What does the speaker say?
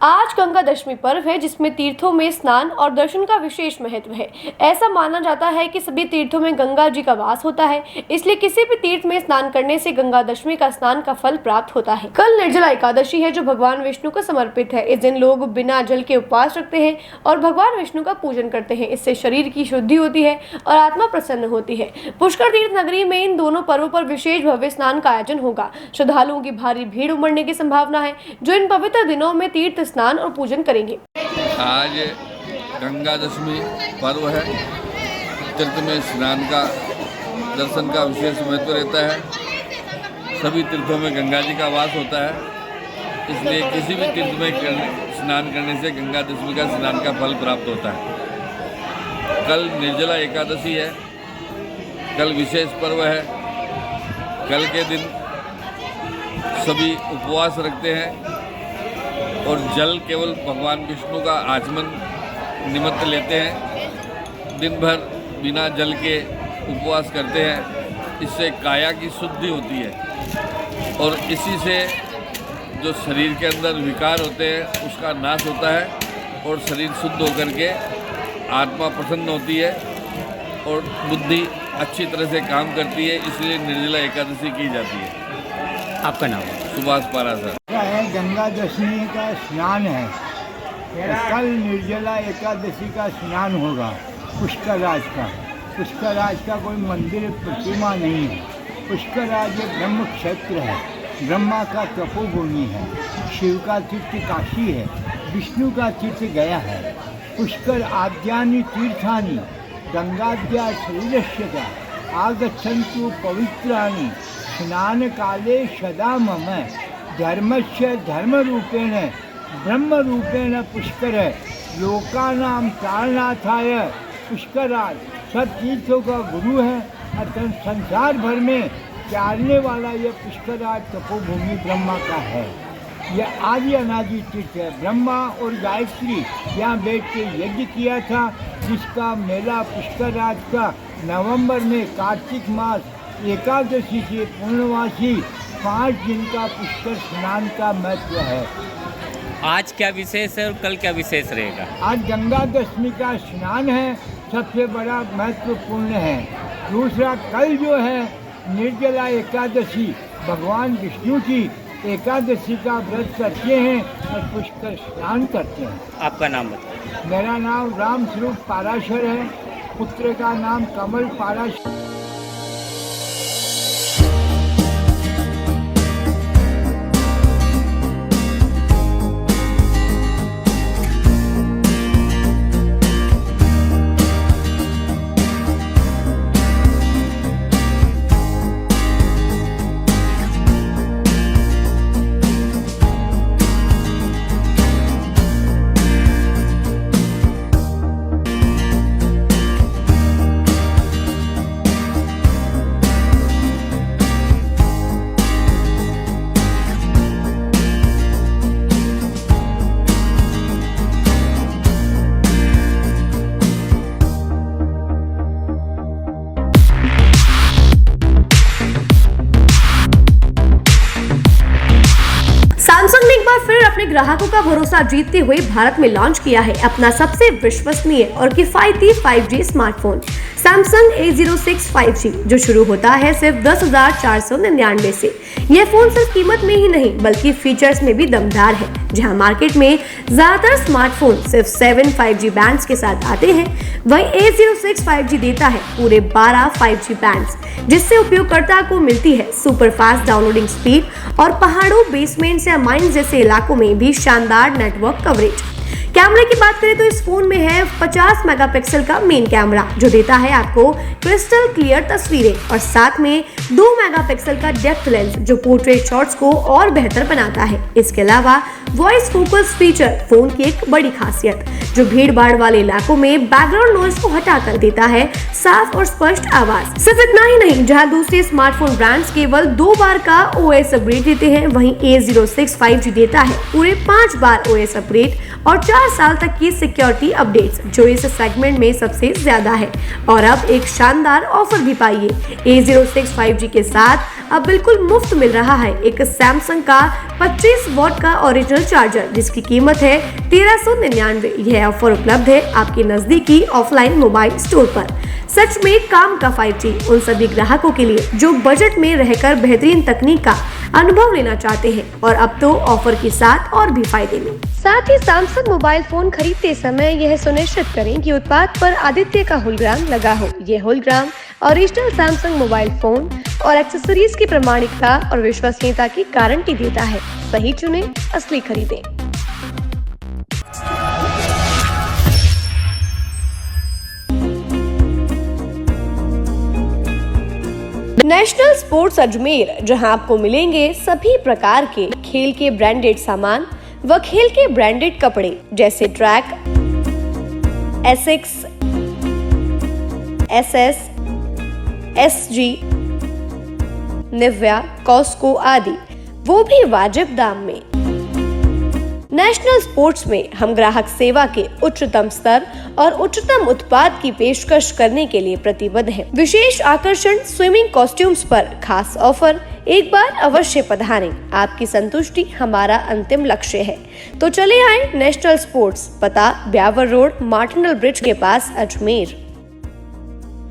आज गंगा दशमी पर्व है, जिसमें तीर्थों में स्नान और दर्शन का विशेष महत्व है। ऐसा माना जाता है कि सभी तीर्थों में गंगा जी का वास होता है, इसलिए किसी भी तीर्थ में स्नान करने से गंगा दशमी का स्नान का फल प्राप्त होता है। कल निर्जला एकादशी है, जो भगवान विष्णु को समर्पित है। इस दिन लोग बिना जल के उपवास रखते हैं और भगवान विष्णु का पूजन करते हैं। इससे शरीर की शुद्धि होती है और आत्मा प्रसन्न होती है। पुष्कर तीर्थ नगरी में इन दोनों पर्वों पर विशेष भव्य स्नान का आयोजन होगा। श्रद्धालुओं की भारी भीड़ उमड़ने की संभावना है, जो इन पवित्र दिनों में तीर्थ स्नान और पूजन करेंगे। आज गंगा दशमी पर्व है। तीर्थ में स्नान का दर्शन का विशेष महत्व रहता है। सभी तीर्थों में गंगा जी का वास होता है, इसलिए किसी भी तीर्थ में स्नान करने से गंगा दशमी का स्नान का फल प्राप्त होता है। कल निर्जला एकादशी है, कल विशेष पर्व है। कल के दिन सभी उपवास रखते हैं और जल केवल भगवान विष्णु का आचमन निमित्त लेते हैं। दिन भर बिना जल के उपवास करते हैं। इससे काया की शुद्धि होती है और इसी से जो शरीर के अंदर विकार होते हैं उसका नाश होता है और शरीर शुद्ध होकर के आत्मा प्रसन्न होती है और बुद्धि अच्छी तरह से काम करती है। इसलिए निर्जला एकादशी की जाती है। आपका नाम? सुभाष पारा सर। गंगा दशमी का स्नान है। कल निर्जला एकादशी का स्नान होगा। पुष्कराज का कोई मंदिर प्रतिमा नहीं है। पुष्कराज एक ब्रह्म क्षेत्र है, ब्रह्मा का तपोभूमि है, शिव का तीर्थ काशी है, विष्णु का तीर्थ गया है। पुष्कर आद्यानि तीर्थानि गंगाद्या शरीरस्य आगच्छन्तु पवित्राणि स्नान काले सदा मम धर्मस्य धर्मरूपेण ब्रह्मरूपेण पुष्कर लोकानां तारनाथाय पुष्कराज सब तीर्थों का गुरु है और संसार भर में चारने वाला यह पुष्कराज तपोभूमि ब्रह्मा का है। यह आदि अनादि तीर्थ है। ब्रह्मा और गायत्री यहाँ बैठ के यज्ञ किया था, जिसका मेला पुष्कराज का नवंबर में कार्तिक मास एकादशी से पूर्णवासी 5 दिन का पुष्कर स्नान का महत्व है। आज क्या विशेष है और कल क्या विशेष रहेगा? आज गंगा दशमी का स्नान है, सबसे बड़ा महत्वपूर्ण है। दूसरा, कल जो है निर्जला एकादशी, भगवान विष्णु की एकादशी का व्रत करते हैं और पुष्कर स्नान करते हैं। आपका नाम बताइए। मेरा नाम राम स्वरूप पाराशर है, पुत्र का नाम कमल पाराशर। सैमसंग ने एक बार फिर अपने ग्राहकों का भरोसा जीतते हुए भारत में लॉन्च किया है अपना सबसे विश्वसनीय और किफायती 5G smartphone Samsung A06 5G, जो शुरू होता है सिर्फ 10,499 से। यह फोन सिर्फ कीमत में ही नहीं बल्कि फीचर्स में भी दमदार है। जहां मार्केट में ज्यादातर स्मार्टफोन सिर्फ 7 5G बैंड्स के साथ आते हैं, वहीं A06 5G देता है पूरे 12 5G बैंड्स, जिससे उपयोगकर्ता को मिलती है सुपर फास्ट डाउनलोडिंग स्पीड और पहाड़ों, बेसमेंट्स या माइंस जैसे इलाकों में भी शानदार नेटवर्क कवरेज। कैमरे की बात करें तो इस फोन में है 50 मेगापिक्सल का मेन कैमरा, जो देता है आपको क्रिस्टल क्लियर तस्वीरें, और साथ में 2 मेगापिक्सल का डेप्थ लेंस, जो पोर्ट्रेट शॉट्स को और बेहतर बनाता है। इसके अलावा वॉइस फोकस फीचर फोन की एक बड़ी खासियत, जो भीड़ भाड़ वाले इलाकों में बैकग्राउंड नॉइज को हटा कर देता है साफ और स्पष्ट आवाज। सिर्फ इतना ही नहीं, जहां दूसरे स्मार्टफोन ब्रांड्स केवल 2 बार का OS अपग्रेड देते हैं, वहीं A06 5G देता है पूरे 5 बार OS अपग्रेड और 4 4 साल तक की सिक्योरिटी अपडेट्स जो इस सेगमेंट में सबसे ज्यादा है। और अब एक शानदार ऑफर भी पाइए। A06 5G के साथ अब बिल्कुल मुफ्त मिल रहा है एक सैमसंग का 25 वॉट का ओरिजिनल चार्जर, जिसकी कीमत है 1399। यह ऑफर उपलब्ध है आपके नजदीकी ऑफलाइन मोबाइल स्टोर पर। सच में काम का 5G उन सभी ग्राहकों के लिए जो बजट में रहकर बेहतरीन तकनीक का अनुभव लेना चाहते हैं, और अब तो ऑफर के साथ और भी फायदे में। साथ ही सैमसंग मोबाइल फोन खरीदते समय यह सुनिश्चित करें कि उत्पाद पर आदित्य का होलोग्राम लगा हो। यह hologram original Samsung mobile phone और एक्सेसरीज की प्रामाणिकता और विश्वसनीयता की गारंटी देता है। सही चुने, असली खरीदें। नेशनल स्पोर्ट्स अजमेर, जहां आपको मिलेंगे सभी प्रकार के खेल के ब्रांडेड सामान व खेल के ब्रांडेड कपड़े जैसे track, Asics, SS, SG, Nivia, Cosco आदि, वो भी वाजिब दाम में। नेशनल स्पोर्ट्स में हम ग्राहक सेवा के उच्चतम स्तर और उच्चतम उत्पाद की पेशकश करने के लिए प्रतिबद्ध हैं। विशेष आकर्षण स्विमिंग कॉस्ट्यूम्स पर खास ऑफर। एक बार अवश्य पधारें, आपकी संतुष्टि हमारा अंतिम लक्ष्य है। तो चले आए नेशनल स्पोर्ट्स, पता ब्यावर रोड, मार्टिनल ब्रिज के पास, अजमेर।